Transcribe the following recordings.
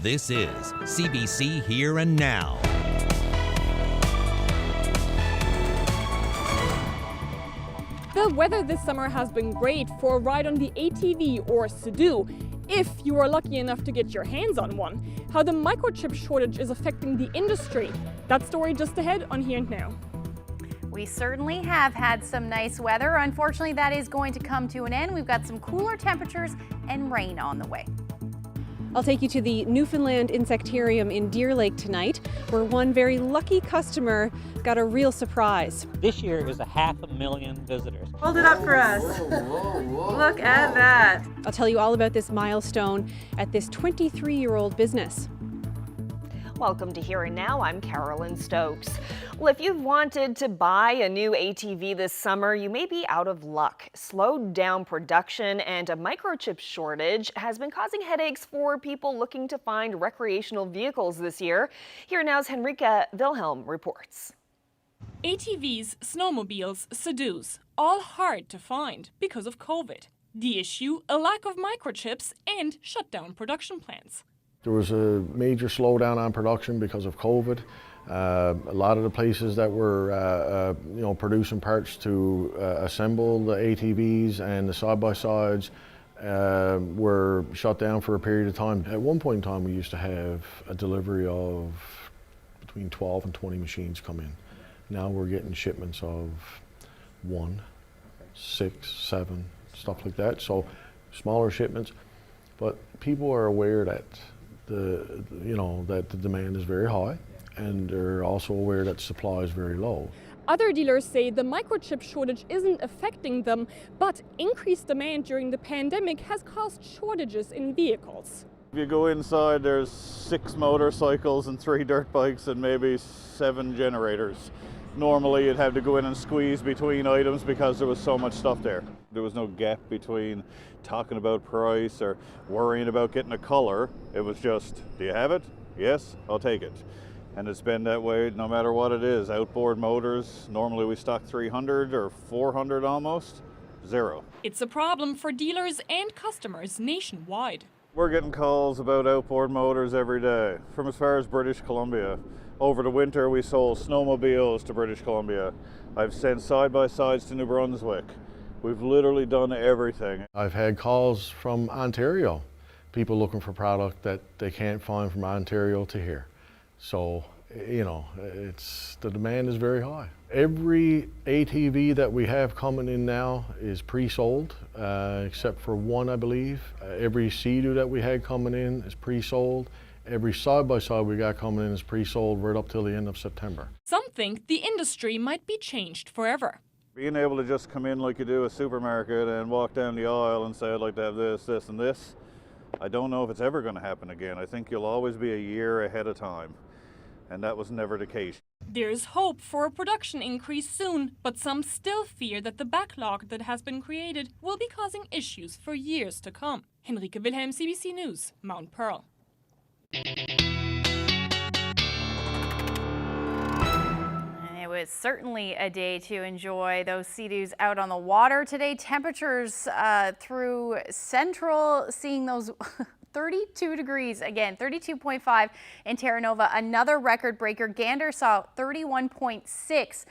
This is CBC Here and Now. The weather this summer has been great for a ride on the ATV or Sea-Doo, if you are lucky enough to get your hands on one. How the microchip shortage is affecting the industry. That story just ahead on Here and Now. We certainly have had some nice weather. Unfortunately, that is going to come to an end. We've got some cooler temperatures and rain on the way. I'll take you to the Newfoundland Insectarium in Deer Lake tonight, where one very lucky customer got a real surprise. This year is 500,000 visitors. Hold it up for us. Look at that. I'll tell you all about this milestone at this 23-year-old business. Welcome to Here and Now. I'm Carolyn Stokes. Well, if you've wanted to buy a new ATV this summer, you may be out of luck. Slowed down production and a microchip shortage has been causing headaches for people looking to find recreational vehicles this year. Here Now's Henrika Wilhelm reports. ATVs, snowmobiles, Sea-Doos, all hard to find because of COVID. The issue, a lack of microchips and shut down production plants. There was a major slowdown on production because of COVID. A lot of the places that were producing parts to assemble the ATVs and the side-by-sides were shut down for a period of time. At one point in time, we used to have a delivery of between 12 and 20 machines come in. Now we're getting shipments of 1, 6, 7, stuff like that. So smaller shipments, but people are aware that that the demand is very high, and they're also aware that supply is very low. Other dealers say the microchip shortage isn't affecting them, but increased demand during the pandemic has caused shortages in vehicles. If you go inside, there's 6 motorcycles and 3 dirt bikes and maybe 7 generators. Normally you'd have to go in and squeeze between items because there was so much stuff there. There was no gap between talking about price or worrying about getting a color. It was just, do you have it? Yes, I'll take it. And it's been that way no matter what it is. Outboard motors, normally we stock 300 or 400 almost, 0. It's a problem for dealers and customers nationwide. We're getting calls about outboard motors every day from as far as British Columbia. Over the winter we sold snowmobiles to British Columbia. I've sent side-by-sides to New Brunswick. We've literally done everything. I've had calls from Ontario, people looking for product that they can't find from Ontario to here. So, the demand is very high. Every ATV that we have coming in now is pre-sold, except for one, I believe. Every Sea-Doo that we had coming in is pre-sold. Every side-by-side we got coming in is pre-sold right up till the end of September. Some think the industry might be changed forever. Being able to just come in like you do a supermarket and walk down the aisle and say, I'd like to have this, this, and this, I don't know if it's ever going to happen again. I think you'll always be a year ahead of time, and that was never the case. There's hope for a production increase soon, but some still fear that the backlog that has been created will be causing issues for years to come. Henrika Wilhelm, CBC News, Mount Pearl. It was certainly a day to enjoy those Sea-Doos out on the water today. Temperatures through Central, seeing those 32 degrees again, 32.5 in Terra Nova, another record breaker. Gander saw 31.6,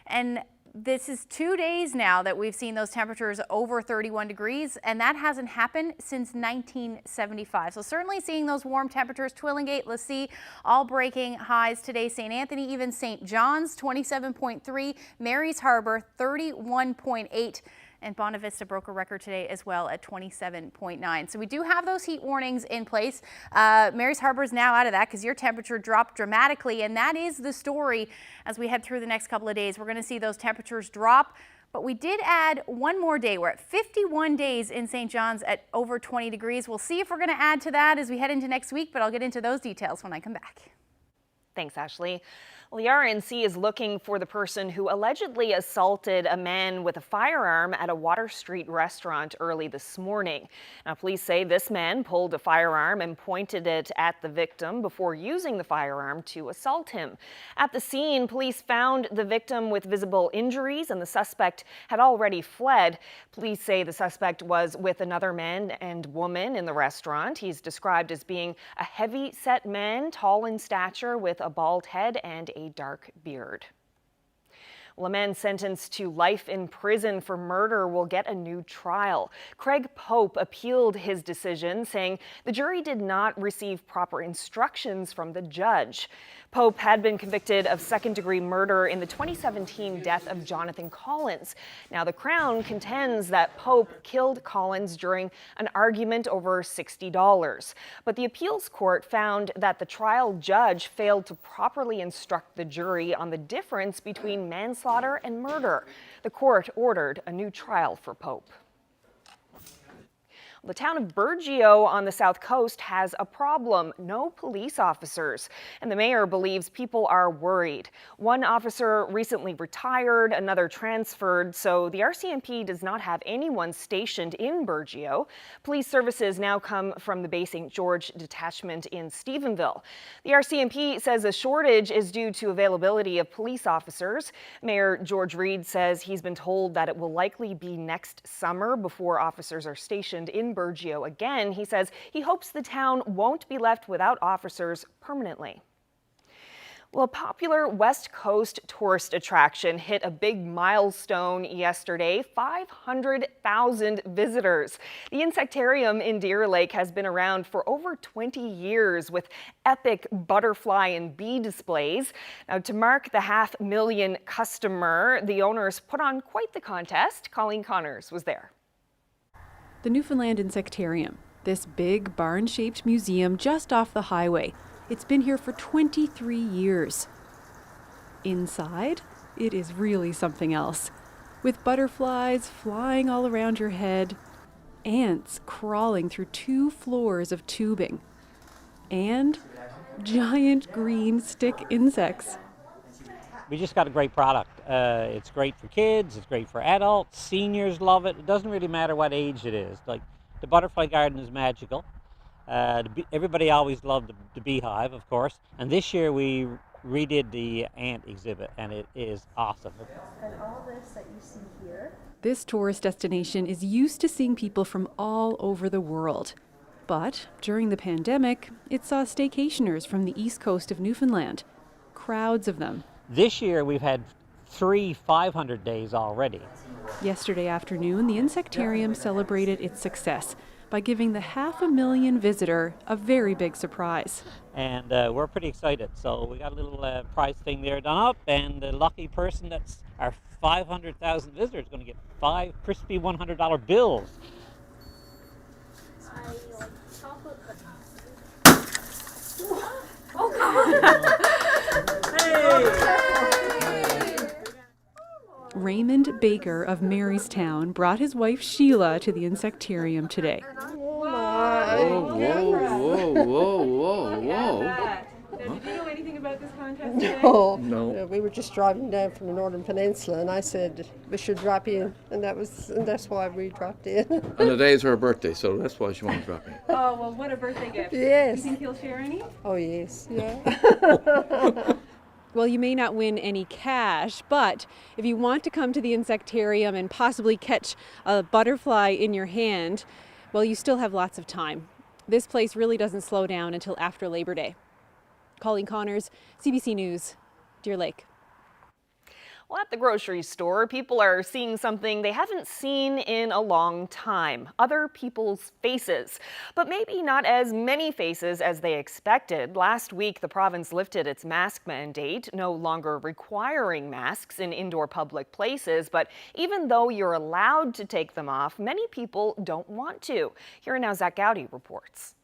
and this is 2 days now that we've seen those temperatures over 31 degrees, and that hasn't happened since 1975. So certainly seeing those warm temperatures. Twillingate, Lassie, all breaking highs today. St. Anthony, even St. John's, 27.3. Mary's Harbor, 31.8. And Bonavista broke a record today as well at 27.9. So we do have those heat warnings in place. Mary's Harbor is now out of that because your temperature dropped dramatically, and that is the story as we head through the next couple of days. We're going to see those temperatures drop, but we did add one more day. We're at 51 days in St. John's at over 20 degrees. We'll see if we're going to add to that as we head into next week, but I'll get into those details when I come back. Thanks, Ashley. Well, the RNC is looking for the person who allegedly assaulted a man with a firearm at a Water Street restaurant early this morning. Now, police say this man pulled a firearm and pointed it at the victim before using the firearm to assault him. At the scene, police found the victim with visible injuries and the suspect had already fled. Police say the suspect was with another man and woman in the restaurant. He's described as being a heavy-set man, tall in stature with a bald head and a dark beard. Well, a man sentenced to life in prison for murder will get a new trial. Craig Pope appealed his decision, saying the jury did not receive proper instructions from the judge. Pope had been convicted of second-degree murder in the 2017 death of Jonathan Collins. Now, the Crown contends that Pope killed Collins during an argument over $60. But the appeals court found that the trial judge failed to properly instruct the jury on the difference between manslaughter and murder. The court ordered a new trial for Pope. The town of Burgeo on the south coast has a problem: no police officers. And the mayor believes people are worried. One officer recently retired, another transferred, so the RCMP does not have anyone stationed in Burgeo. Police services now come from the Bay St. George detachment in Stephenville. The RCMP says a shortage is due to availability of police officers. Mayor George Reed says he's been told that it will likely be next summer before officers are stationed in Burgeo again. He says he hopes the town won't be left without officers permanently. Well, a popular West Coast tourist attraction hit a big milestone yesterday: 500,000 visitors. The Insectarium in Deer Lake has been around for over 20 years with epic butterfly and bee displays. Now, to mark the 500,000 customer, the owners put on quite the contest. Colleen Connors was there. The Newfoundland Insectarium, this big barn-shaped museum just off the highway. It's been here for 23 years. Inside, it is really something else. With butterflies flying all around your head, ants crawling through 2 floors of tubing, and giant green stick insects. We just got a great product. It's great for kids, it's great for adults, seniors love it. It doesn't really matter what age it is. Like, the butterfly garden is magical. Everybody always loved the beehive, of course. And this year we redid the ant exhibit, and it is awesome. And all this that you see here. This tourist destination is used to seeing people from all over the world. But during the pandemic, it saw staycationers from the east coast of Newfoundland. Crowds of them. This year we've had 3 500 days already. Yesterday afternoon, the Insectarium celebrated its success by giving the 500,000 visitor a very big surprise. And we're pretty excited. So we got a little prize thing there done up, and the lucky person that's our 500,000 visitors is going to get 5 crispy $100 bills. Oh, God! Raymond Baker of Marystown brought his wife Sheila to the Insectarium today. Whoa, whoa, whoa, whoa, whoa. Did you know anything about this contest today? No. We were just driving down from the Northern Peninsula, and I said we should drop in, and that's why we dropped in. And today is her birthday, so that's why she wanted to drop in. Oh, well, what a birthday gift. Yes. You think he'll share any? Oh, yes. Yeah. Well, you may not win any cash, but if you want to come to the Insectarium and possibly catch a butterfly in your hand, well, you still have lots of time. This place really doesn't slow down until after Labor Day. Colleen Connors, CBC News, Deer Lake. Well, at the grocery store, people are seeing something they haven't seen in a long time: other people's faces. But maybe not as many faces as they expected. Last week, the province lifted its mask mandate, no longer requiring masks in indoor public places. But even though you're allowed to take them off, many people don't want to. Here and now, Zach Gowdy reports.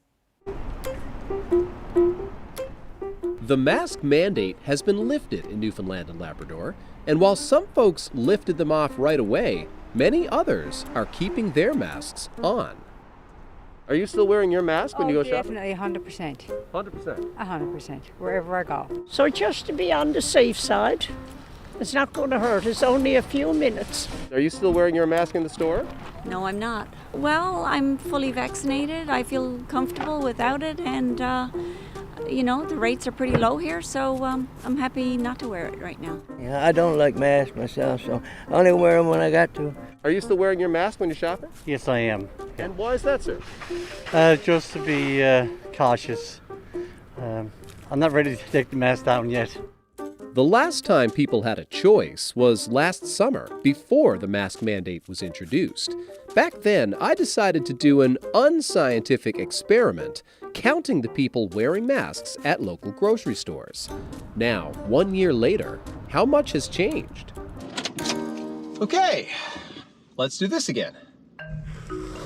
The mask mandate has been lifted in Newfoundland and Labrador, and while some folks lifted them off right away, many others are keeping their masks on. Are you still wearing your mask when you go shopping? Definitely 100%. 100%. 100%, wherever I go. So just to be on the safe side, it's not going to hurt. It's only a few minutes. Are you still wearing your mask in the store? No, I'm not. Well, I'm fully vaccinated. I feel comfortable without it, and the rates are pretty low here, so I'm happy not to wear it right now. Yeah, I don't like masks myself, so I only wear them when I got to. Are you still wearing your mask when you're shopping? Yes, I am. And why is that, sir? Just to be cautious. I'm not ready to take the mask down yet. The last time people had a choice was last summer, before the mask mandate was introduced. Back then, I decided to do an unscientific experiment, counting the people wearing masks at local grocery stores. Now, 1 year later, how much has changed? Okay, let's do this again.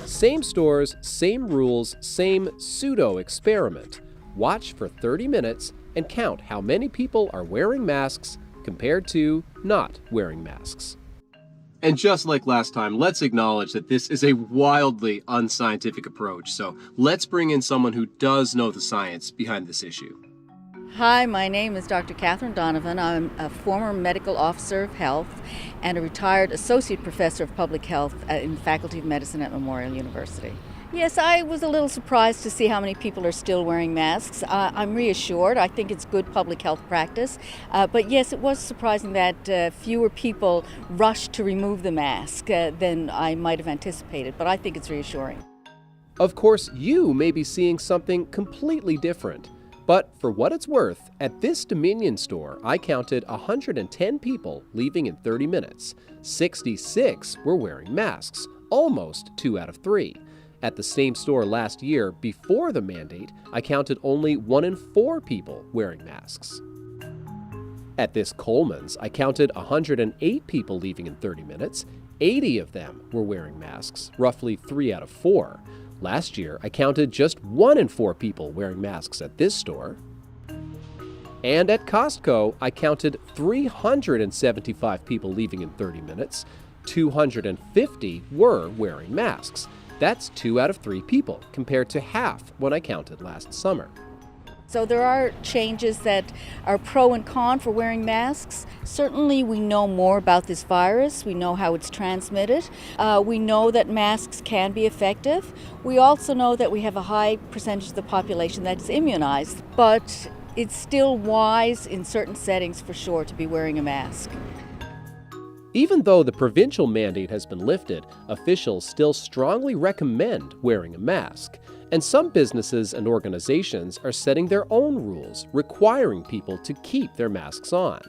Same stores, same rules, same pseudo-experiment. Watch for 30 minutes and count how many people are wearing masks compared to not wearing masks. And just like last time, let's acknowledge that this is a wildly unscientific approach, so let's bring in someone who does know the science behind this issue. Hi, my name is Dr. Catherine Donovan. I'm a former medical officer of health and a retired associate professor of public health in the Faculty of Medicine at Memorial University. Yes, I was a little surprised to see how many people are still wearing masks. I'm reassured. I think it's good public health practice. But yes, it was surprising that fewer people rushed to remove the mask than I might have anticipated. But I think it's reassuring. Of course, you may be seeing something completely different. But for what it's worth, at this Dominion store, I counted 110 people leaving in 30 minutes. 66 were wearing masks, almost 2 out of 3. At the same store last year, before the mandate, I counted only 1 in 4 people wearing masks. At this Coleman's, I counted 108 people leaving in 30 minutes. 80 of them were wearing masks, roughly 3 out of 4. Last year, I counted just 1 in 4 people wearing masks at this store. And at Costco, I counted 375 people leaving in 30 minutes. 250 were wearing masks. That's 2 out of 3 people, compared to half when I counted last summer. So there are changes that are pro and con for wearing masks. Certainly we know more about this virus. We know how it's transmitted. We know that masks can be effective. We also know that we have a high percentage of the population that is immunized, but it's still wise in certain settings for sure to be wearing a mask. Even though the provincial mandate has been lifted, officials still strongly recommend wearing a mask. And some businesses and organizations are setting their own rules, requiring people to keep their masks on.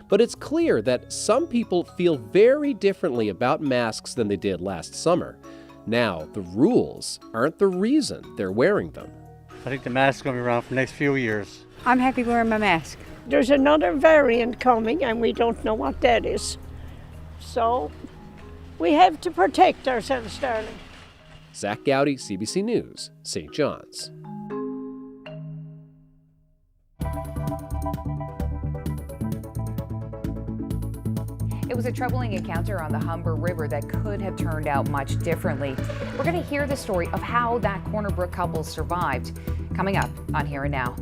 But it's clear that some people feel very differently about masks than they did last summer. Now, the rules aren't the reason they're wearing them. I think the mask's going to be around for the next few years. I'm happy wearing my mask. There's another variant coming, and we don't know what that is. So we have to protect ourselves, darling. Zach Gowdy, CBC News, St. John's. It was a troubling encounter on the Humber River that could have turned out much differently. We're going to hear the story of how that Corner Brook couple survived, coming up on Here and Now.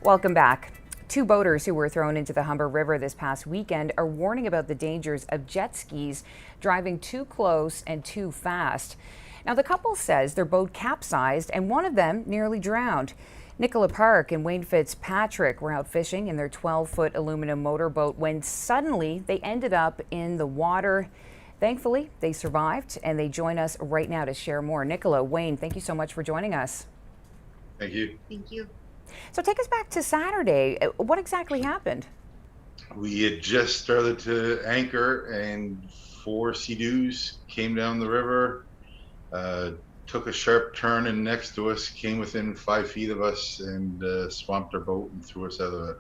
Welcome back. 2 boaters who were thrown into the Humber River this past weekend are warning about the dangers of jet skis driving too close and too fast. Now, the couple says their boat capsized and one of them nearly drowned. Nicola Park and Wayne Fitzpatrick were out fishing in their 12-foot aluminum motorboat when suddenly they ended up in the water. Thankfully, they survived, and they join us right now to share more. Nicola, Wayne, thank you so much for joining us. Thank you. Thank you. So take us back to Saturday. What exactly happened? We had just started to anchor, and 4 Sea-Doos came down the river, took a sharp turn in next to us, came within 5 feet of us, and swamped our boat and threw us out of it.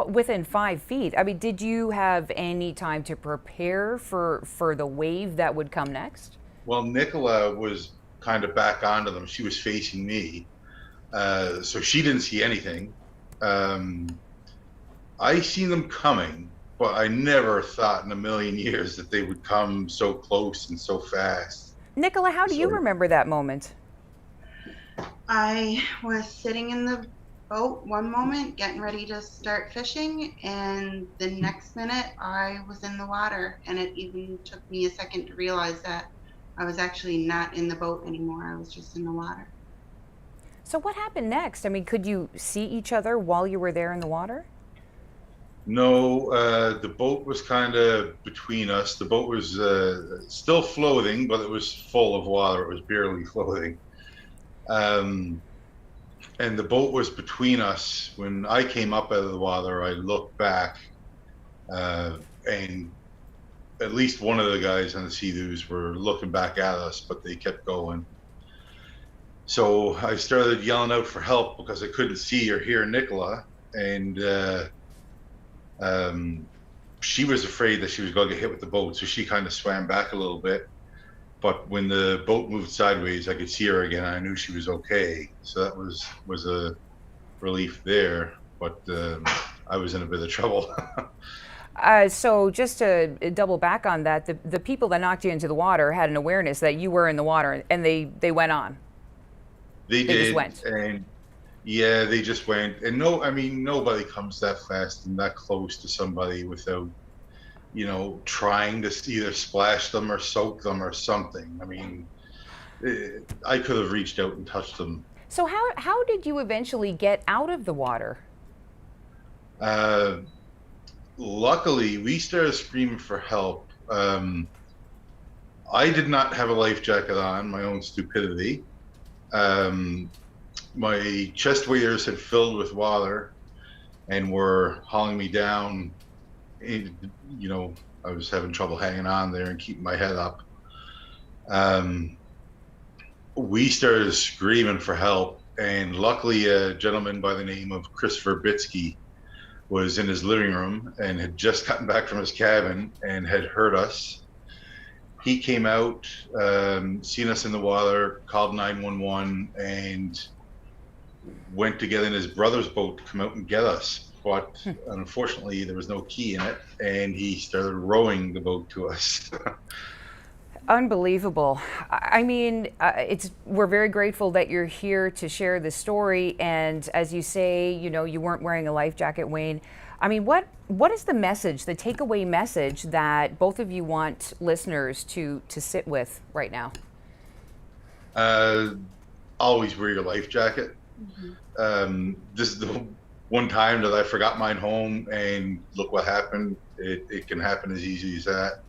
Within 5 feet? I mean, did you have any time to prepare for the wave that would come next? Well, Nicola was kind of back onto them. She was facing me, so she didn't see anything. I seen them coming, but I never thought in a million years that they would come so close and so fast. Nicola, how do you remember that moment? I was sitting in the boat one moment, getting ready to start fishing, and the next minute I was in the water, and it even took me a second to realize that I was actually not in the boat anymore. I was just in the water. So what happened next? I mean, could you see each other while you were there in the water? No, the boat was kind of between us. The boat was still floating, but it was full of water. It was barely floating. And the boat was between us. When I came up out of the water, I looked back, and at least one of the guys on the Sea-Doos were looking back at us, but they kept going. So I started yelling out for help because I couldn't see or hear Nicola, and she was afraid that she was going to get hit with the boat, so she kind of swam back a little bit. But when the boat moved sideways, I could see her again. I knew she was okay, so that was a relief there. But I was in a bit of trouble. So just to double back on that, the people that knocked you into the water had an awareness that you were in the water, and they went on. They did, just went. And yeah, they just went. And no, I mean, nobody comes that fast and that close to somebody without, trying to either splash them or soak them or something. I mean, I could have reached out and touched them. So how did you eventually get out of the water? Luckily, we started screaming for help. I did not have a life jacket on, my own stupidity. My chest waders had filled with water and were hauling me down. I was having trouble hanging on there and keeping my head up. We started screaming for help, and luckily a gentleman by the name of Chris Verbitsky was in his living room and had just gotten back from his cabin and had heard us. He came out, seen us in the water, called 911, and went to get in his brother's boat to come out and get us. But unfortunately, there was no key in it, and he started rowing the boat to us. Unbelievable. I mean, we're very grateful that you're here to share this story. And as you say, you weren't wearing a life jacket, Wayne. I mean, what is the message, the takeaway message that both of you want listeners to sit with right now? Always wear your life jacket. Mm-hmm. This is the one time that I forgot mine home, and look what happened. It can happen as easy as that.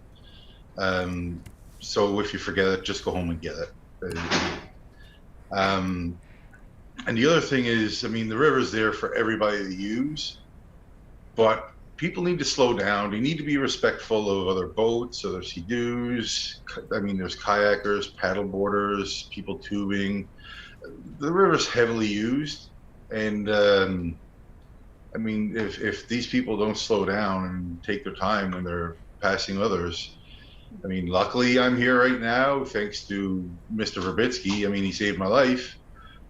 So if you forget it, just go home and get it. And the other thing is, I mean, the river's there for everybody to use, but people need to slow down. They need to be respectful of other boats, other Sea-Doos. I mean, there's kayakers, paddleboarders, people tubing. The river's heavily used, and I mean, if these people don't slow down and take their time when they're passing others, I mean, luckily I'm here right now thanks to Mr. Verbitsky. I mean, he saved my life,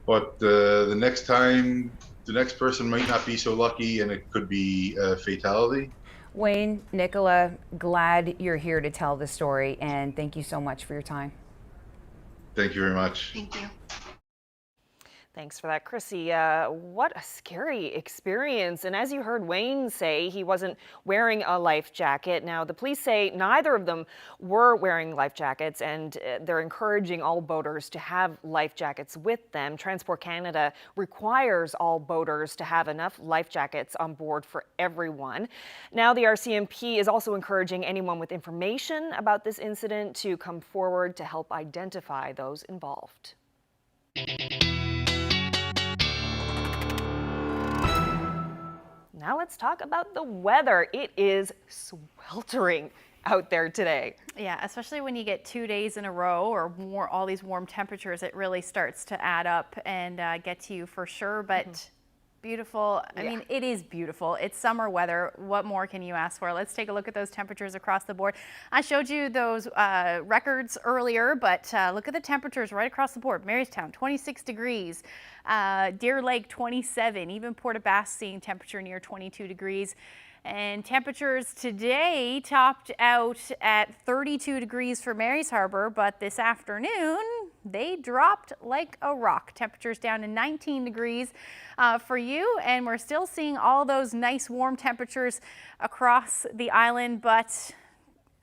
but the next time, the next person might not be so lucky, and it could be a fatality. Wayne, Nicola, glad you're here to tell the story, and thank you so much for your time. Thank you very much. Thank you. Thanks for that, Chrissy. What a scary experience. And as you heard Wayne say, he wasn't wearing a life jacket. Now, the police say neither of them were wearing life jackets, and they're encouraging all boaters to have life jackets with them. Transport Canada requires all boaters to have enough life jackets on board for everyone. Now, the RCMP is also encouraging anyone with information about this incident to come forward to help identify those involved. Now let's talk about the weather. It is sweltering out there today. Yeah, especially when you get 2 days in a row or more, all these warm temperatures, it really starts to add up and get to you for sure. But beautiful. I mean, it is beautiful. It's summer weather. What more can you ask for? Let's take a look at those temperatures across the board. I showed you those records earlier, but look at the temperatures right across the board. Marystown, 26 degrees. Deer Lake, 27. Even Port aux Basques seeing temperature near 22 degrees. And temperatures today topped out at 32 degrees for Mary's Harbor, but this afternoon they dropped like a rock. Temperatures down to 19 degrees for you, and we're still seeing all those nice warm temperatures across the island, but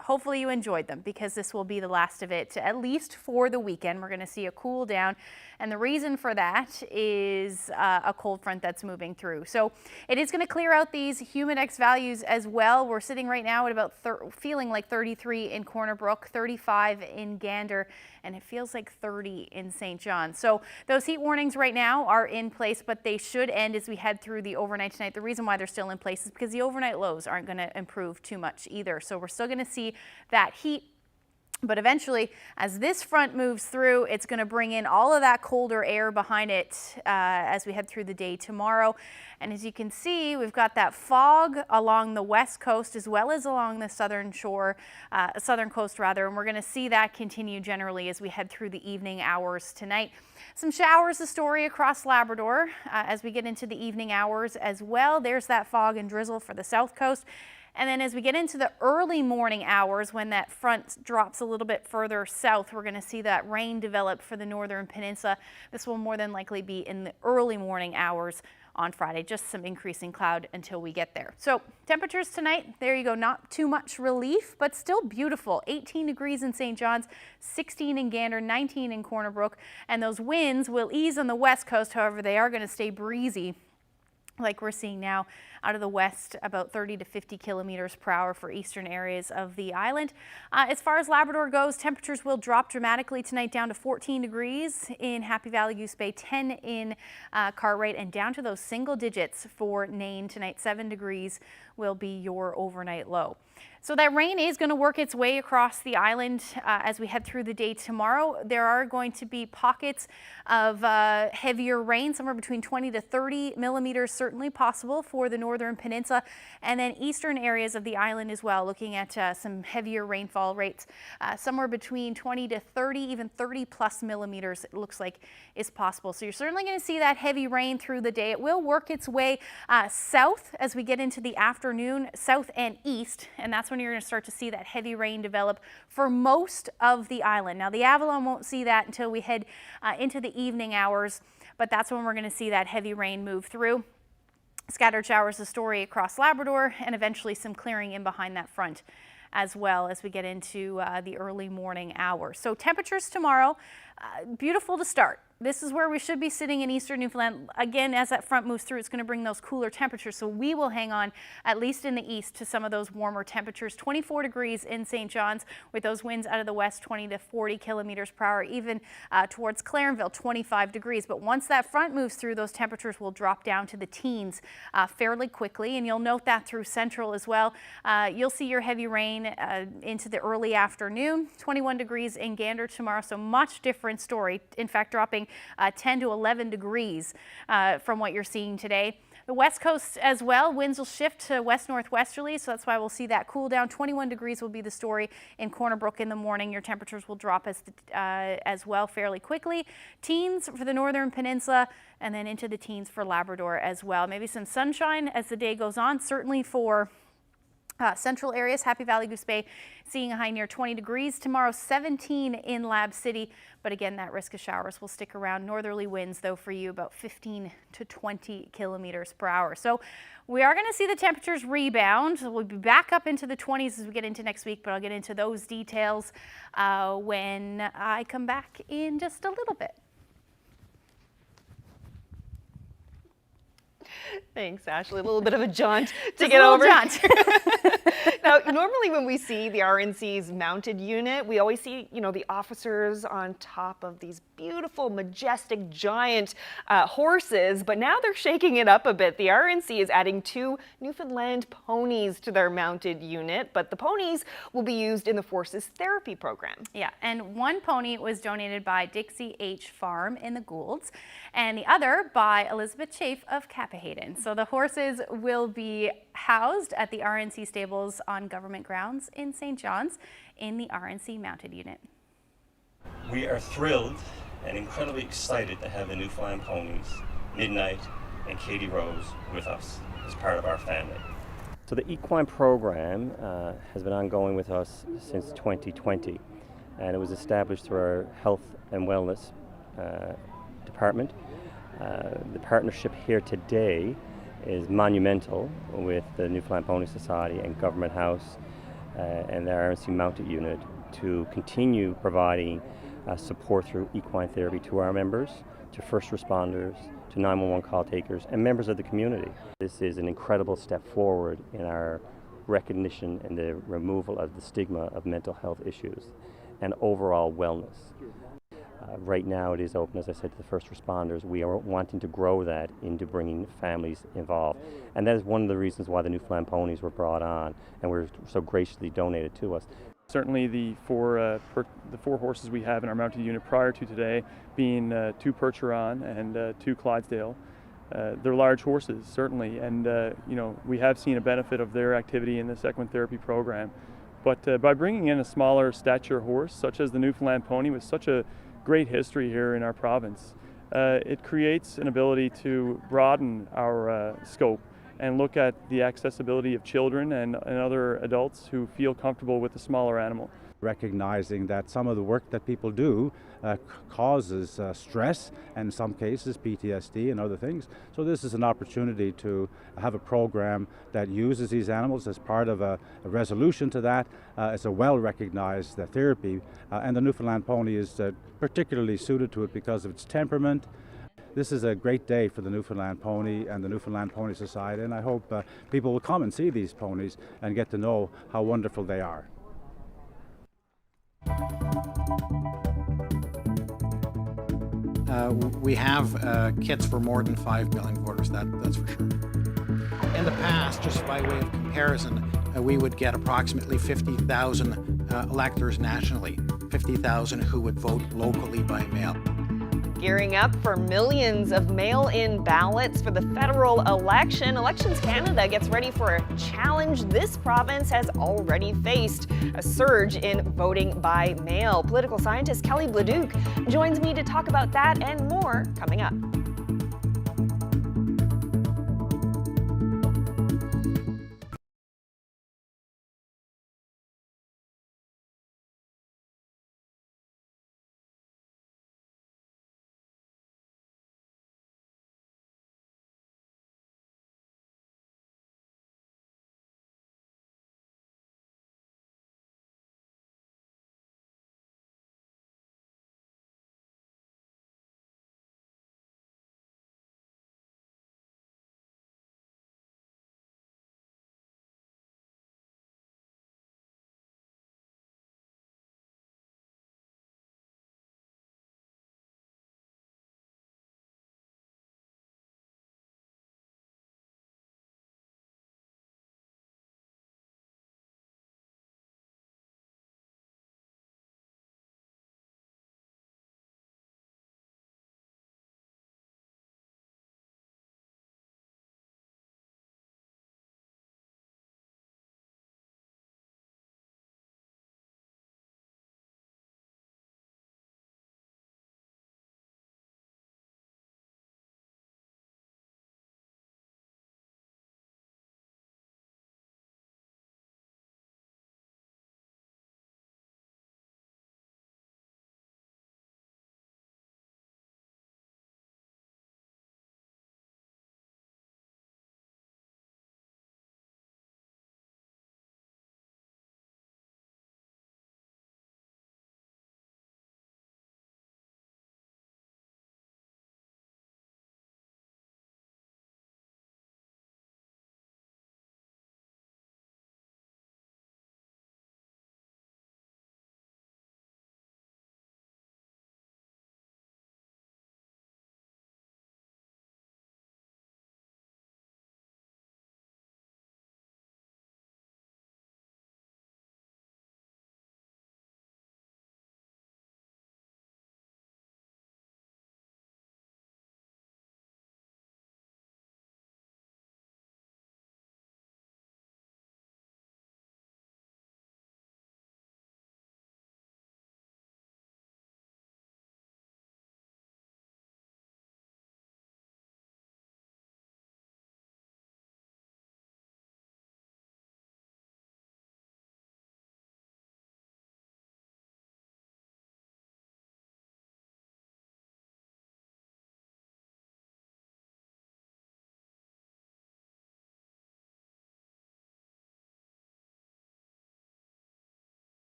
hopefully you enjoyed them because this will be the last of it, at least for the weekend. We're going to see a cool down, and the reason for that is a cold front that's moving through. So it is going to clear out these humidex values as well. We're sitting right now at about feeling like 33 in Corner Brook, 35 in Gander, and it feels like 30 in St. John. So those heat warnings right now are in place, but they should end as we head through the overnight tonight. The reason why they're still in place is because the overnight lows aren't going to improve too much either. So we're still going to see that heat. But eventually, as this front moves through, it's going to bring in all of that colder air behind it as we head through the day tomorrow. And as you can see, we've got that fog along the west coast as well as along the southern shore, southern coast rather. And we're going to see that continue generally as we head through the evening hours tonight. Some showers, the story across Labrador as we get into the evening hours as well. There's that fog and drizzle for the south coast. And then as we get into the early morning hours, when that front drops a little bit further south, we're going to see that rain develop for the northern peninsula. This will more than likely be in the early morning hours on Friday, just some increasing cloud until we get there. So temperatures tonight, there you go, not too much relief, but still beautiful. 18 degrees in St. John's, 16 in Gander, 19 in Corner Brook, and those winds will ease on the west coast. However, they are going to stay breezy, like we're seeing now out of the west, about 30 to 50 kilometers per hour for eastern areas of the island. As far as Labrador goes, temperatures will drop dramatically tonight down to 14 degrees in Happy Valley, Goose Bay, 10 in Cartwright, and down to those single digits for Nain tonight. 7 degrees will be your overnight low. So that rain is going to work its way across the island as we head through the day tomorrow. There are going to be pockets of heavier rain, somewhere between 20 to 30 millimeters, certainly possible for the northern peninsula, and then eastern areas of the island as well, looking at some heavier rainfall rates, somewhere between 20 to 30, even 30 plus millimeters, it looks like is possible. So you're certainly going to see that heavy rain through the day. It will work its way south as we get into the afternoon, south and east, and that's when you're going to start to see that heavy rain develop for most of the island. Now, the Avalon won't see that until we head into the evening hours, but that's when we're going to see that heavy rain move through. Scattered showers, the story across Labrador, and eventually some clearing in behind that front as well as we get into the early morning hours. So temperatures tomorrow, beautiful to start. This is where we should be sitting in eastern Newfoundland. Again, as that front moves through, it's going to bring those cooler temperatures. So we will hang on, at least in the east, to some of those warmer temperatures. 24 degrees in St. John's with those winds out of the west, 20 to 40 kilometers per hour, even towards Clarenville, 25 degrees. But once that front moves through, those temperatures will drop down to the teens fairly quickly. And you'll note that through central as well. You'll see your heavy rain into the early afternoon, 21 degrees in Gander tomorrow. So much different story. In fact, dropping 10 to 11 degrees from what you're seeing today. The west coast as well, winds will shift to west-northwesterly, so that's why we'll see that cool down. 21 degrees will be the story in Corner Brook in the morning. Your temperatures will drop as well fairly quickly. Teens for the northern peninsula, and then into the teens for Labrador as well. Maybe some sunshine as the day goes on, certainly for Central areas, Happy Valley, Goose Bay, seeing a high near 20 degrees. Tomorrow, 17 in Lab City. But again, that risk of showers will stick around. Northerly winds, though, for you about 15 to 20 kilometers per hour. So we are going to see the temperatures rebound. We'll be back up into the 20s as we get into next week, but I'll get into those details when I come back in just a little bit. Thanks, Ashley. A little bit of a jaunt to get over. Now, normally when we see the RNC's mounted unit, we always see, the officers on top of these beautiful, majestic, giant horses, but now they're shaking it up a bit. The RNC is adding 2 Newfoundland ponies to their mounted unit, but the ponies will be used in the Force's therapy program. Yeah, and one pony was donated by Dixie H. Farm in the Goulds, and the other by Elizabeth Chafe of Cappahayden. So the horses will be housed at the RNC stables on government grounds in St. John's in the RNC mounted unit. We are thrilled and incredibly excited to have the Newfoundland ponies, Midnight and Katie Rose, with us as part of our family. So the equine program has been ongoing with us since 2020, and it was established through our health and wellness department. The partnership here today is monumental with the Newfoundland Pony Society and Government House and the RNC Mounted Unit to continue providing support through equine therapy to our members, to first responders, to 911 call takers, and members of the community. This is an incredible step forward in our recognition and the removal of the stigma of mental health issues and overall wellness. Right now it is open, as I said, to the first responders. We are wanting to grow that into bringing families involved. And that is one of the reasons why the Newfoundland ponies were brought on and were so graciously donated to us. Certainly the four horses we have in our mounted unit prior to today being 2 Percheron and 2 Clydesdale. They're large horses, certainly, and we have seen a benefit of their activity in this equine therapy program. But by bringing in a smaller stature horse, such as the Newfoundland pony, with such a great history here in our province, it creates an ability to broaden our scope and look at the accessibility of children and other adults who feel comfortable with a smaller animal. Recognizing that some of the work that people do causes stress and in some cases PTSD and other things. So this is an opportunity to have a program that uses these animals as part of a resolution to that. It's a well-recognized therapy and the Newfoundland pony is particularly suited to it because of its temperament. This is a great day for the Newfoundland pony and the Newfoundland Pony Society, and I hope people will come and see these ponies and get to know how wonderful they are. We have kits for more than 5 million voters, that's for sure. In the past, just by way of comparison, we would get approximately 50,000 electors nationally, 50,000 who would vote locally by mail. Gearing up for millions of mail-in ballots for the federal election, Elections Canada gets ready for a challenge this province has already faced, a surge in voting by mail. Political scientist Kelly Bladuc joins me to talk about that and more coming up.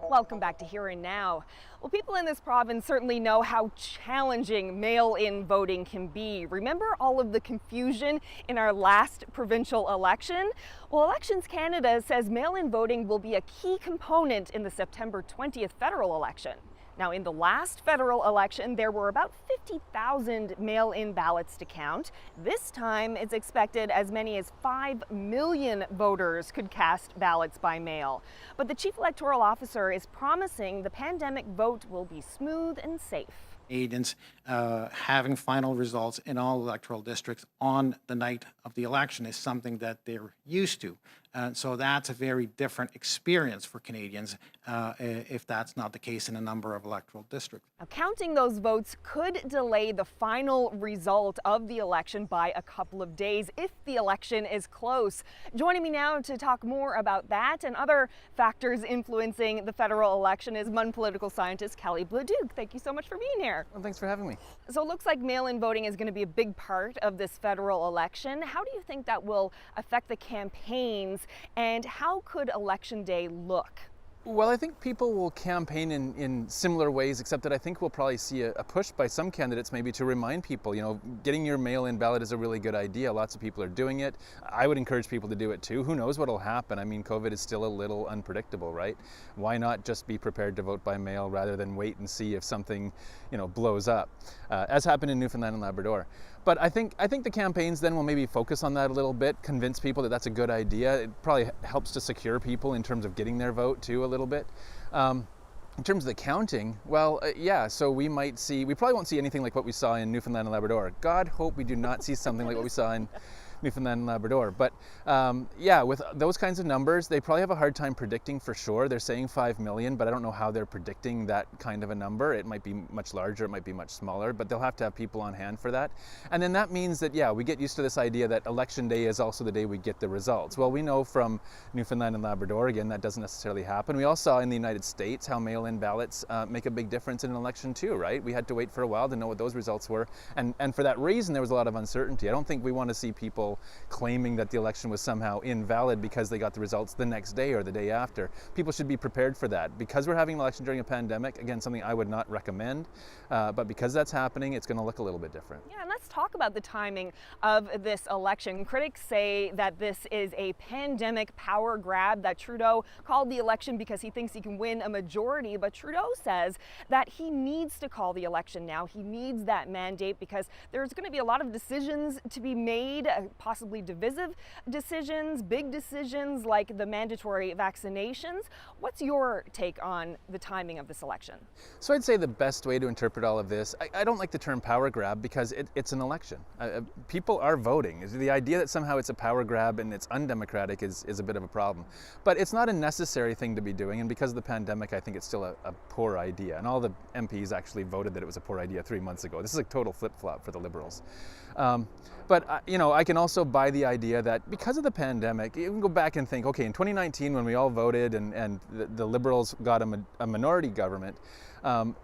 Welcome back to Here and Now. Well, people in this province certainly know how challenging mail-in voting can be. Remember all of the confusion in our last provincial election? Well, Elections Canada says mail-in voting will be a key component in the September 20th federal election. Now, in the last federal election, there were about 50,000 mail-in ballots to count. This time, it's expected as many as 5 million voters could cast ballots by mail. But the Chief Electoral Officer is promising the pandemic vote will be smooth and safe. Agents having final results in all electoral districts on the night of the election is something that they're used to. So that's a very different experience for Canadians if that's not the case in a number of electoral districts. Now, counting those votes could delay the final result of the election by a couple of days if the election is close. Joining me now to talk more about that and other factors influencing the federal election is MUN political scientist Kelly Bladuke. Thank you so much for being here. Well, thanks for having me. So it looks like mail-in voting is going to be a big part of this federal election. How do you think that will affect the campaigns, and how could Election Day look? Well, I think people will campaign in similar ways, except that I think we'll probably see a push by some candidates maybe to remind people, you know, getting your mail-in ballot is a really good idea. Lots of people are doing it. I would encourage people to do it too. Who knows what'll happen? I mean, COVID is still a little unpredictable, right? Why not just be prepared to vote by mail rather than wait and see if something, you know, blows up, as happened in Newfoundland and Labrador. But I think the campaigns then will maybe focus on that a little bit, convince people that that's a good idea. It probably helps to secure people in terms of getting their vote too a little bit. In terms of the counting, well, yeah, so we probably won't see anything like what we saw in Newfoundland and Labrador. God hope we do not see something like what we saw in Newfoundland and Labrador. But yeah, with those kinds of numbers, they probably have a hard time predicting for sure. They're saying 5 million, but I don't know how they're predicting that kind of a number. It might be much larger, it might be much smaller, but they'll have to have people on hand for that. And then that means that, yeah, we get used to this idea that Election Day is also the day we get the results. Well, we know from Newfoundland and Labrador, again, that doesn't necessarily happen. We all saw in the United States how mail-in ballots make a big difference in an election too, right? We had to wait for a while to know what those results were. And for that reason, there was a lot of uncertainty. I don't think we want to see people claiming that the election was somehow invalid because they got the results the next day or the day after. People should be prepared for that. Because we're having an election during a pandemic, again, something I would not recommend, but because that's happening, it's going to look a little bit different. Yeah, and let's talk about the timing of this election. Critics say that this is a pandemic power grab, that Trudeau called the election because he thinks he can win a majority, but Trudeau says that he needs to call the election now. He needs that mandate because there's going to be a lot of decisions to be made, possibly divisive decisions, big decisions like the mandatory vaccinations. What's your take on the timing of this election? So I'd say the best way to interpret all of this, I don't like the term power grab because it's an election. People are voting. The idea that somehow it's a power grab and it's undemocratic is a bit of a problem. But it's not a necessary thing to be doing, and because of the pandemic, I think it's still a poor idea. And all the MPs actually voted that it was a poor idea 3 months ago. This is a total flip-flop for the Liberals. But you know, I can also buy the idea that because of the pandemic, you can go back and think, okay, in 2019 when we all voted and the Liberals got a minority government,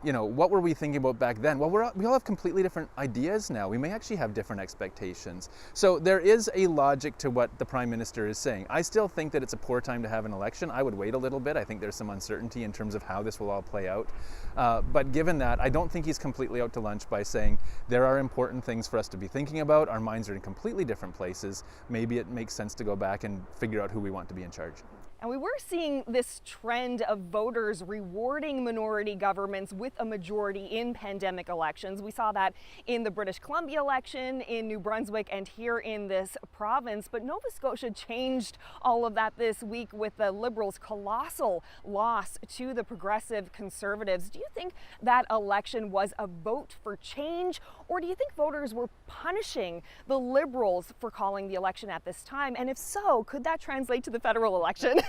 you know, what were we thinking about back then? Well, we all have completely different ideas now. We may actually have different expectations. So there is a logic to what the Prime Minister is saying. I still think that it's a poor time to have an election. I would wait a little bit. I think there's some uncertainty in terms of how this will all play out. But given that, I don't think he's completely out to lunch by saying there are important things for us to be thinking about. Our minds are in completely different places. Maybe it makes sense to go back and figure out who we want to be in charge. And we were seeing this trend of voters rewarding minority governments with a majority in pandemic elections. We saw that in the British Columbia election, in New Brunswick, and here in this province. But Nova Scotia changed all of that this week with the Liberals' colossal loss to the Progressive Conservatives. Do you think that election was a vote for change, or do you think voters were punishing the Liberals for calling the election at this time? And if so, could that translate to the federal election?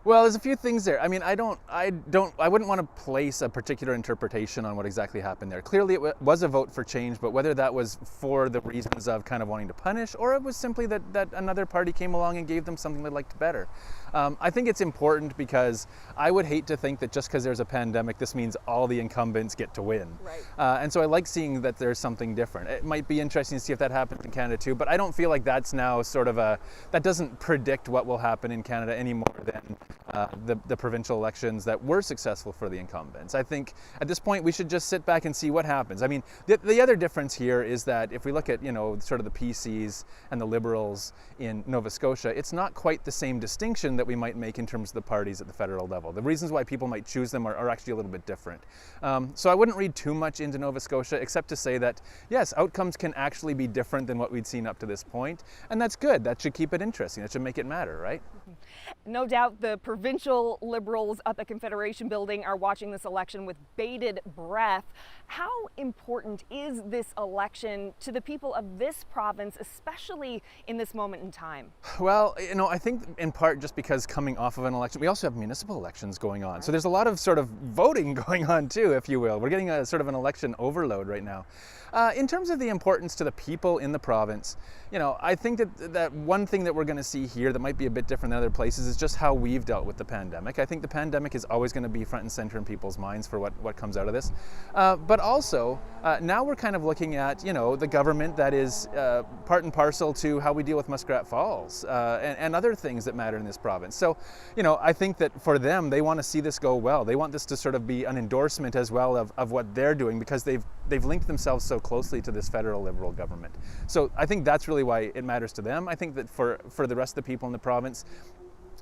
Well, there's a few things there. I mean, I wouldn't want to place a particular interpretation on what exactly happened there. Clearly, it was a vote for change, but whether that was for the reasons of kind of wanting to punish, or it was simply that another party came along and gave them something they liked better. I think it's important because I would hate to think that just because there's a pandemic, this means all the incumbents get to win. Right. And so I like seeing that there's something different. It might be interesting to see if that happens in Canada too, but I don't feel like that's now sort of that doesn't predict what will happen in Canada any more than the provincial elections that were successful for the incumbents. I think at this point we should just sit back and see what happens. I mean, the other difference here is that if we look at, sort of the PCs and the Liberals in Nova Scotia, it's not quite the same distinction that we might make in terms of the parties at the federal level. The reasons why people might choose them are actually a little bit different. So I wouldn't read too much into Nova Scotia, except to say that, yes, outcomes can actually be different than what we'd seen up to this point, and that's good. That should keep it interesting. That should make it matter, right? No doubt the provincial Liberals at the Confederation Building are watching this election with bated breath. How important is this election to the people of this province, especially in this moment in time? Well, I think in part just because coming off of an election, we also have municipal elections going on. So there's a lot of sort of voting going on too, if you will. We're getting a sort of an election overload right now. In terms of the importance to the people in the province, I think that one thing that we're going to see here that might be a bit different than other places is just how we've dealt with the pandemic. I think the pandemic is always going to be front and center in people's minds for what comes out of this. But also, now we're kind of looking at, the government that is part and parcel to how we deal with Muskrat Falls and other things that matter in this province. So, I think that for them, they want to see this go well. They want this to sort of be an endorsement as well of what they're doing, because they've linked themselves so closely to this federal Liberal government. So I think that's really why it matters to them. I think that for the rest of the people in the province,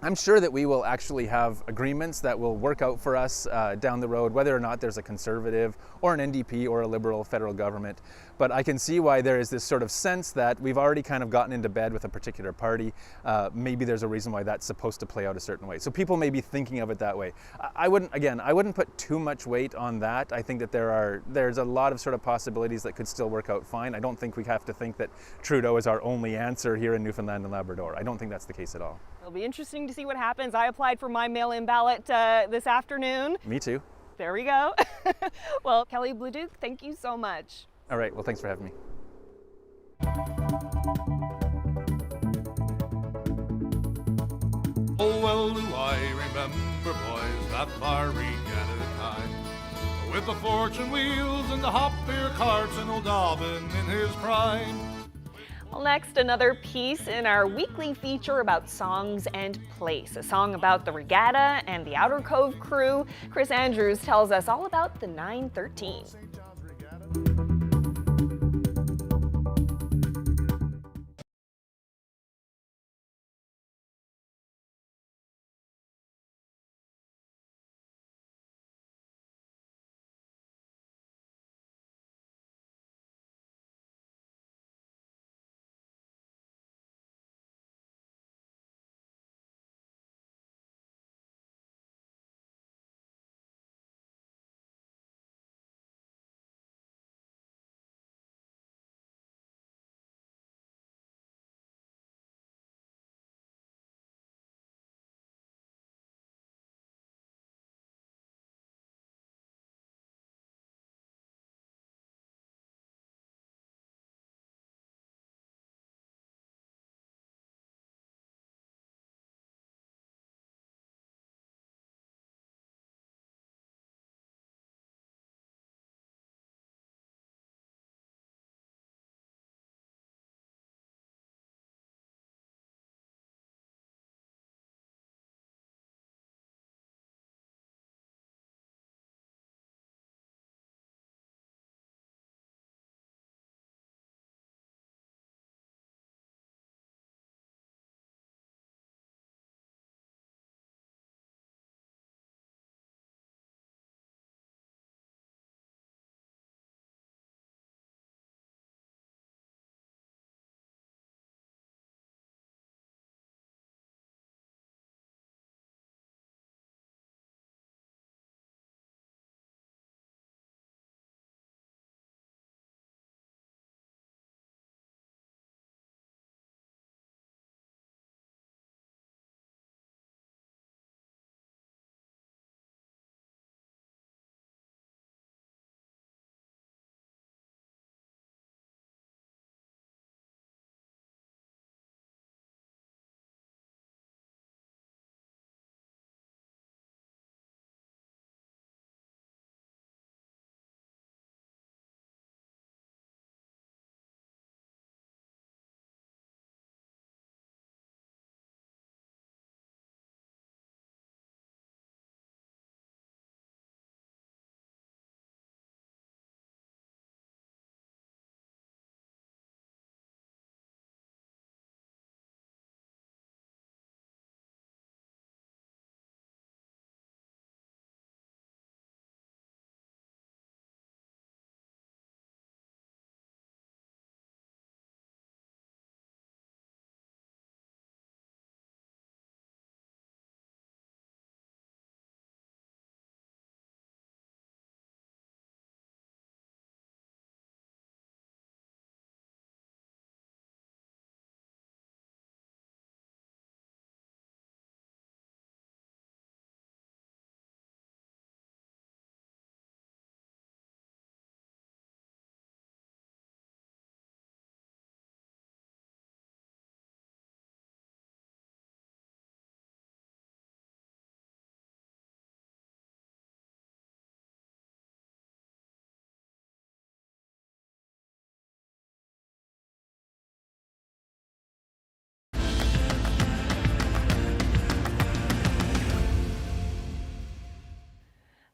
I'm sure that we will actually have agreements that will work out for us down the road, whether or not there's a Conservative or an NDP or a Liberal federal government. But I can see why there is this sort of sense that we've already kind of gotten into bed with a particular party. Maybe there's a reason why that's supposed to play out a certain way. So people may be thinking of it that way. I wouldn't put too much weight on that. I think that there's a lot of sort of possibilities that could still work out fine. I don't think we have to think that Trudeau is our only answer here in Newfoundland and Labrador. I don't think that's the case at all. It'll be interesting to see what happens. I applied for my mail-in ballot this afternoon. Me too. There we go. Well, Kelly Bluduke, thank you so much. All right, well, thanks for having me. Oh, well do I remember, boys, that far regatta time, with the fortune wheels and the hop beer carts and old Dobbin in his prime. Well, next, another piece in our weekly feature about songs and place. A song about the regatta and the Outer Cove crew. Chris Andrews tells us all about the 913.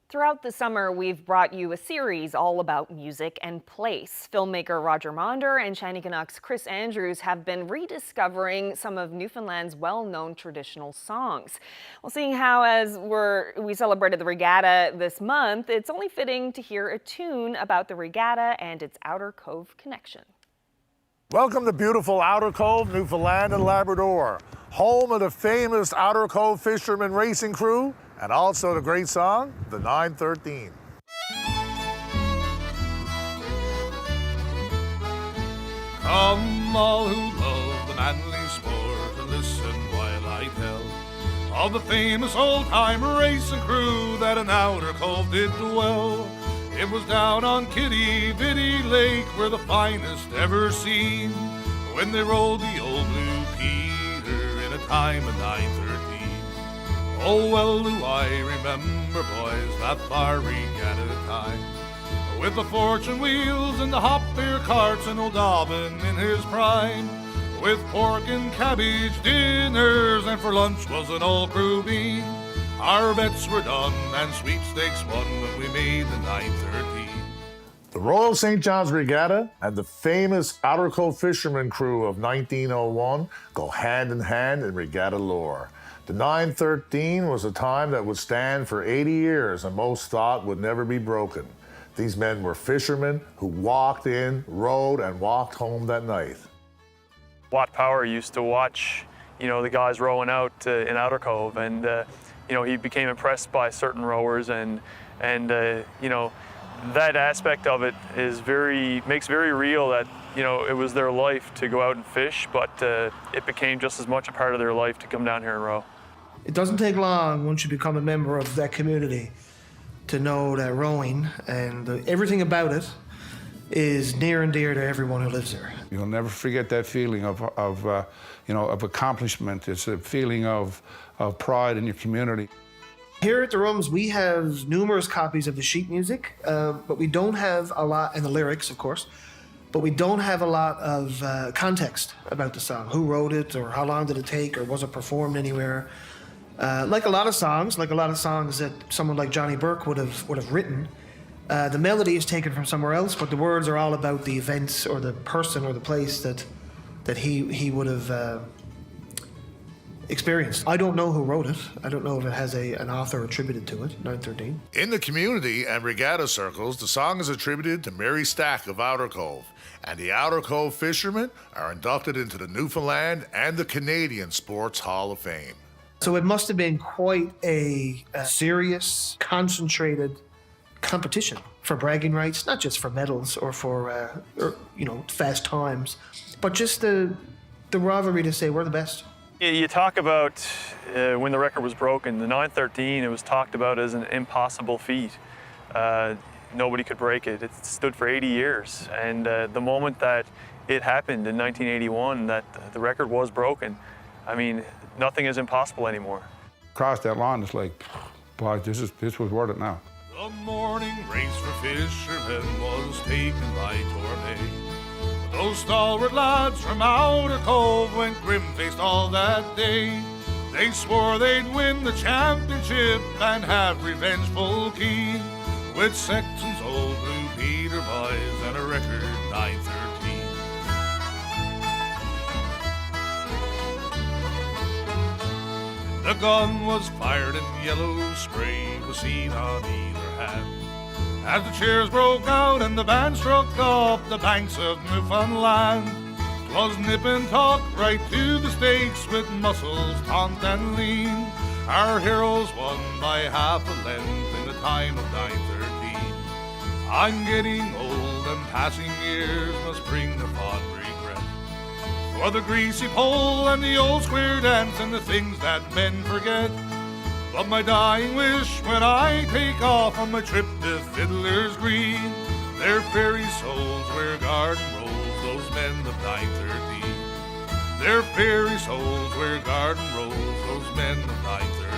Throughout the summer, we've brought you a series all about music and place. Filmmaker Roger Monder and Shanneyganock's Chris Andrews have been rediscovering some of Newfoundland's well-known traditional songs. Well, seeing how as we celebrated the regatta this month, it's only fitting to hear a tune about the regatta and its Outer Cove connection. Welcome to beautiful Outer Cove, Newfoundland and Labrador, home of the famous Outer Cove Fishermen Racing Crew, and also the great song, The 913. Come all who love the manly sport and listen while I tell of the famous old-time racing crew that in Outer Cove did dwell. It was down on Kitty Vitty Lake where the finest ever seen when they rode the old Blue Peter in a time of 913. Oh, well do I remember, boys, that far regatta time, with the fortune wheels and the hop beer carts and old Dobbin in his prime, with pork and cabbage dinners, and for lunch was an all-crew bean. Our bets were done and sweepstakes won when we made the 913. The Royal St. John's Regatta and the famous Outer Cove Fishermen Crew of 1901 go hand in hand in regatta lore. The 913 was a time that would stand for 80 years and most thought would never be broken. These men were fishermen who walked in, rowed, and walked home that night. Watt Power used to watch, the guys rowing out in Outer Cove, and he became impressed by certain rowers, and that aspect of it makes very real that it was their life to go out and fish, but it became just as much a part of their life to come down here and row. It doesn't take long once you become a member of that community to know that rowing and everything about it is near and dear to everyone who lives there. You'll never forget that feeling of accomplishment. It's a feeling of pride in your community. Here at the Rums, we have numerous copies of the sheet music, but we don't have a lot, and the lyrics, of course, but we don't have a lot of context about the song. Who wrote it, or how long did it take, or was it performed anywhere? Like a lot of songs that someone like Johnny Burke would have written, the melody is taken from somewhere else, but the words are all about the events or the person or the place that he would have experienced. I don't know who wrote it. I don't know if it has an author attributed to it, 913. In the community and regatta circles, the song is attributed to Mary Stack of Outer Cove, and the Outer Cove Fishermen are inducted into the Newfoundland and the Canadian Sports Hall of Fame. So it must have been quite a serious, concentrated competition for bragging rights, not just for medals or for fast times, but just the rivalry to say we're the best. You talk about when the record was broken, the 913, it was talked about as an impossible feat. Nobody could break it. It stood for 80 years. And the moment that it happened in 1981, that the record was broken, nothing is impossible anymore. Across that lawn, it's like, boy, this was worth it now. The morning race for fishermen was taken by Tormay. Those stalwart lads from Outer Cove went grim-faced all that day. They swore they'd win the championship and have revengeful keen, with Sexton's old Blue Peter boys and a record 913. The gun was fired and yellow spray was seen on either hand, as the cheers broke out and the band struck up the banks of Newfoundland. 'Twas nip and tuck right to the stakes with muscles taut and lean. Our heroes won by half a length in the time of 913. I'm getting old and passing years must bring the fond regret for the greasy pole and the old square dance and the things that men forget. But my dying wish when I take off on my trip to Fiddler's Green, their fairy souls wear garden rolls, those men of 913. Their fairy souls wear garden rolls, those men of 913.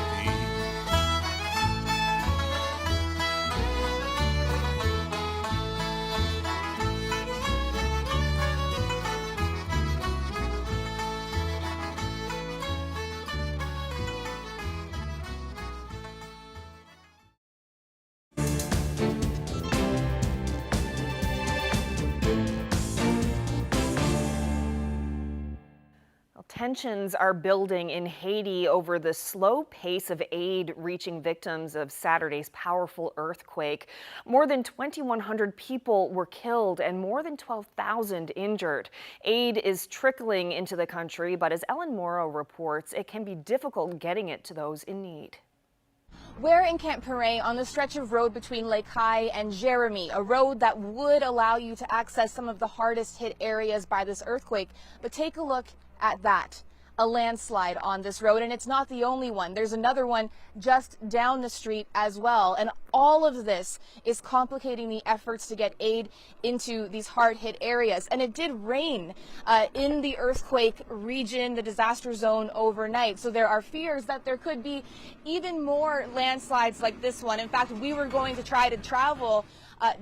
tensions are building in Haiti over the slow pace of aid reaching victims of Saturday's powerful earthquake. More than 2,100 people were killed and more than 12,000 injured. Aid is trickling into the country, but as Ellen Morrow reports, it can be difficult getting it to those in need. We're in Camp Perret on the stretch of road between Lake Hai and Jeremy, a road that would allow you to access some of the hardest hit areas by this earthquake. But take a look at that. A landslide on this road, and it's not the only one. There's another one just down the street as well. And all of this is complicating the efforts to get aid into these hard hit areas. And it did rain in the earthquake region, the disaster zone, overnight. So there are fears that there could be even more landslides like this one. In fact, we were going to try to travel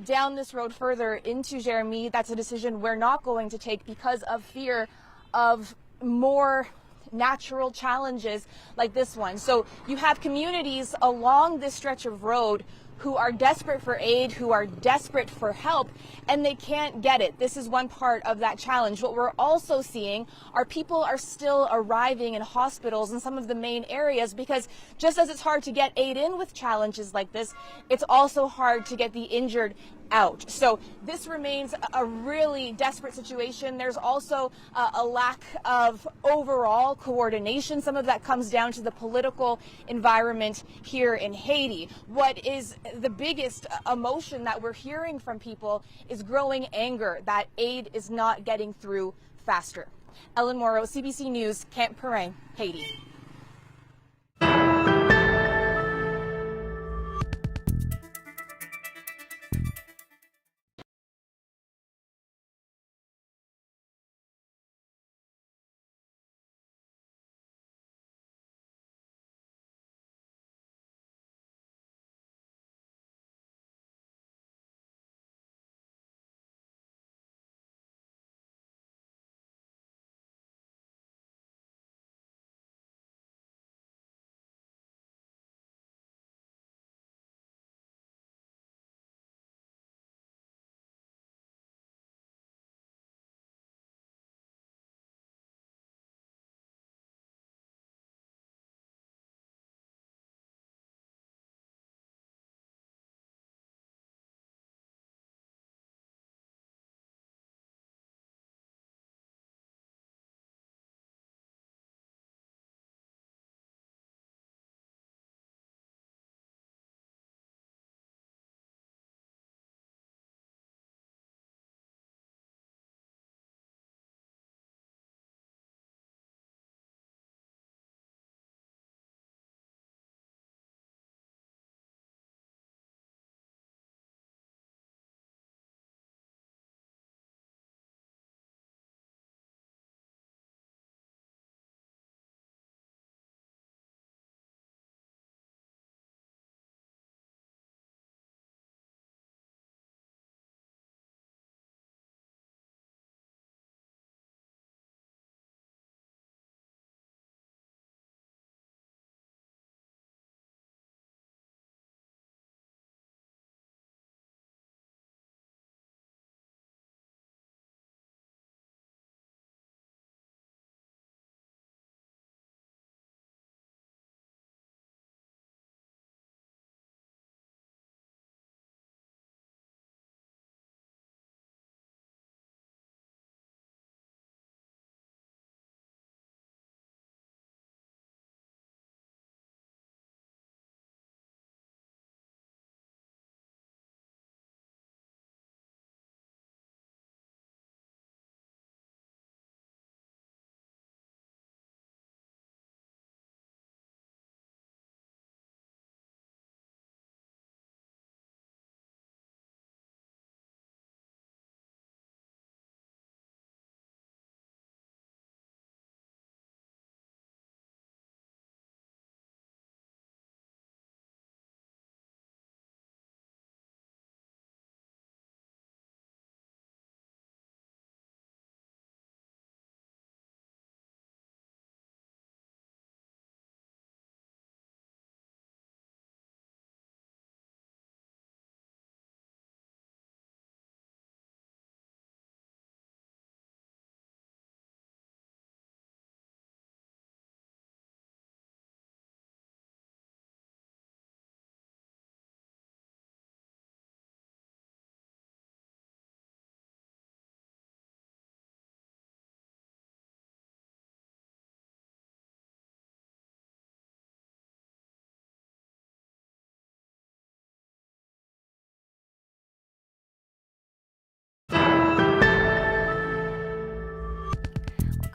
down this road further into Jeremy. That's a decision we're not going to take because of fear of more natural challenges like this one. So you have communities along this stretch of road who are desperate for aid, who are desperate for help, and they can't get it. This is one part of that challenge. What we're also seeing are people are still arriving in hospitals in some of the main areas because just as it's hard to get aid in with challenges like this, it's also hard to get the injured out. So this remains a really desperate situation. There's also a lack of overall coordination. Some of that comes down to the political environment here in Haiti. What is the biggest emotion that we're hearing from people is growing anger that aid is not getting through faster. Ellen Morrow, CBC News, Camp Perret, Haiti.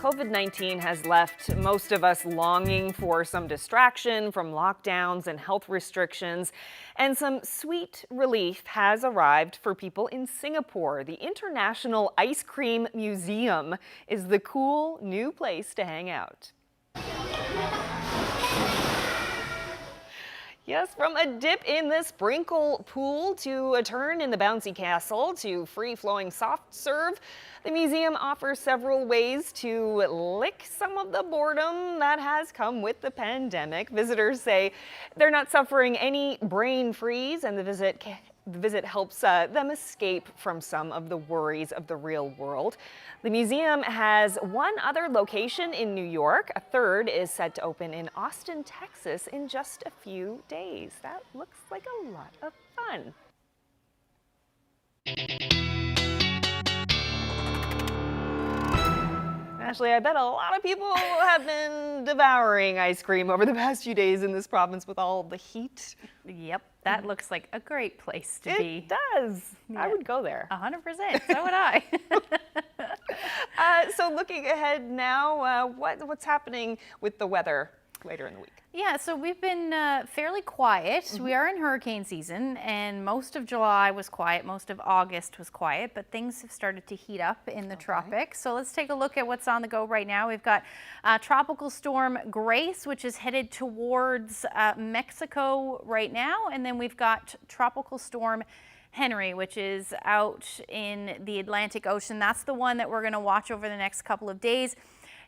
COVID-19 has left most of us longing for some distraction from lockdowns and health restrictions, and some sweet relief has arrived for people in Singapore. The International Ice Cream Museum is the cool new place to hang out. Yes, from a dip in the sprinkle pool to a turn in the bouncy castle to free-flowing soft serve, the museum offers several ways to lick some of the boredom that has come with the pandemic. Visitors say they're not suffering any brain freeze, and the visit helps them escape from some of the worries of the real world. The museum has one other location in New York. A third is set to open in Austin, Texas in just a few days. That looks like a lot of fun. Ashley, I bet a lot of people have been devouring ice cream over the past few days in this province with all the heat. Yep, that looks like a great place to be. It does. Yeah. I would go there. 100%, so would I. So looking ahead now, what's happening with the weather later in the week? Yeah, so we've been fairly quiet. We are in hurricane season, and most of July was quiet, most of August was quiet, but things have started to heat up in the tropics. So let's take a look at what's on the go right now. We've got Tropical Storm Grace, which is headed towards Mexico right now, and then we've got Tropical Storm Henry, which is out in the Atlantic Ocean. That's the one that we're going to watch over the next couple of days.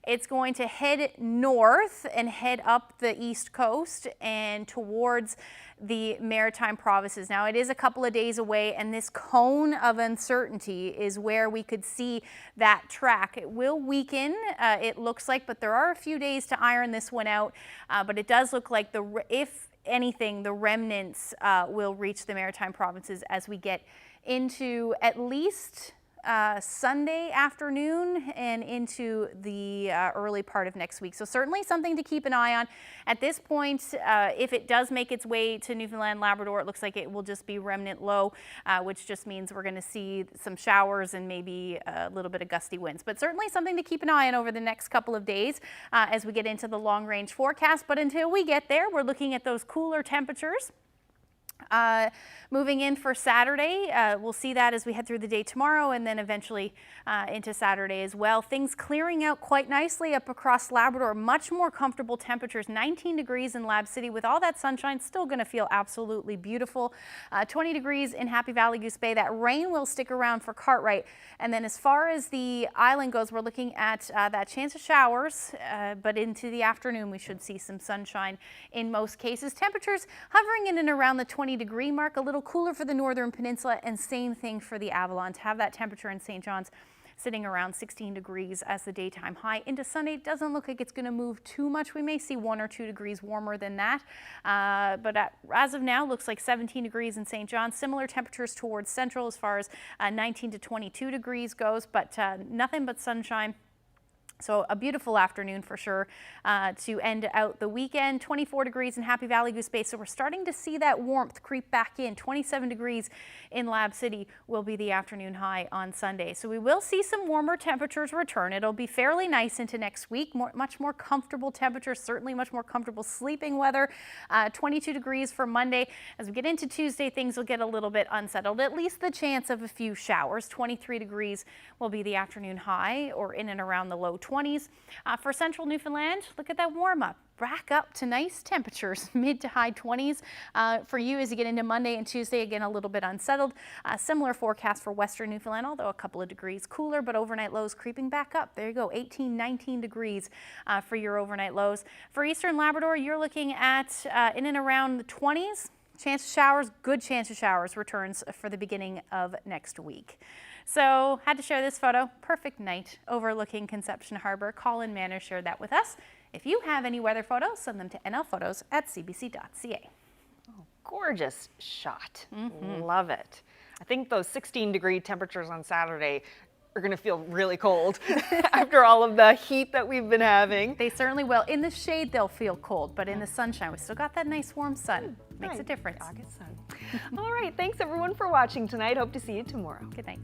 It's going to head north and head up the east coast and towards the maritime provinces. Now, it is a couple of days away, and this cone of uncertainty is where we could see that track. It will weaken, it looks like, but there are a few days to iron this one out. But it does look like, if anything, the remnants will reach the maritime provinces as we get into at least Sunday afternoon and into the early part of next week. So certainly something to keep an eye on. At this point, if it does make its way to Newfoundland and Labrador, it looks like it will just be remnant low, which just means we're going to see some showers and maybe a little bit of gusty winds. But certainly something to keep an eye on over the next couple of days as we get into the long-range forecast. But until we get there, we're looking at those cooler temperatures. Moving in for Saturday, we'll see that as we head through the day tomorrow and then eventually into Saturday as well. Things clearing out quite nicely up across Labrador. Much more comfortable temperatures, 19 degrees in Lab City with all that sunshine, still going to feel absolutely beautiful. 20 degrees in Happy Valley Goose Bay. That rain will stick around for Cartwright. And then as far as the island goes, we're looking at that chance of showers, but into the afternoon we should see some sunshine in most cases. Temperatures hovering in and around the 20-degree mark, a little cooler for the Northern Peninsula, and same thing for the Avalon. To have that temperature in St. John's sitting around 16 degrees as the daytime high. Into Sunday, it doesn't look like it's going to move too much. We may see 1 or 2 degrees warmer than that, but as of now, looks like 17 degrees in St. John's. Similar temperatures towards Central as far as 19 to 22 degrees goes, but nothing but sunshine. So a beautiful afternoon for sure to end out the weekend. 24 degrees in Happy Valley Goose Bay. So we're starting to see that warmth creep back in. 27 degrees in Lab City will be the afternoon high on Sunday. So we will see some warmer temperatures return. It'll be fairly nice into next week. Much more comfortable temperatures, certainly much more comfortable sleeping weather. 22 degrees for Monday. As we get into Tuesday, things will get a little bit unsettled. At least the chance of a few showers. 23 degrees will be the afternoon high, or in and around the low 20s. For central Newfoundland, look at that warm up. Back up to nice temperatures, mid to high 20s. For you as you get into Monday and Tuesday, again, a little bit unsettled. Similar forecast for western Newfoundland, although a couple of degrees cooler, but overnight lows creeping back up. There you go, 18, 19 degrees for your overnight lows. For eastern Labrador, you're looking at in and around the 20s. Chance of showers, good chance of showers returns for the beginning of next week. So had to share this photo. Perfect night overlooking Conception Harbor. Colin Manor shared that with us. If you have any weather photos, send them to nlphotos@cbc.ca. Oh, gorgeous shot. Love it. I think those 16-degree temperatures on Saturday are going to feel really cold after all of the heat that we've been having. They certainly will. In the shade, they'll feel cold, but in the sunshine, we still got that nice warm sun. Makes a difference. August sun. All right. Thanks, everyone, for watching tonight. Hope to see you tomorrow. Good night.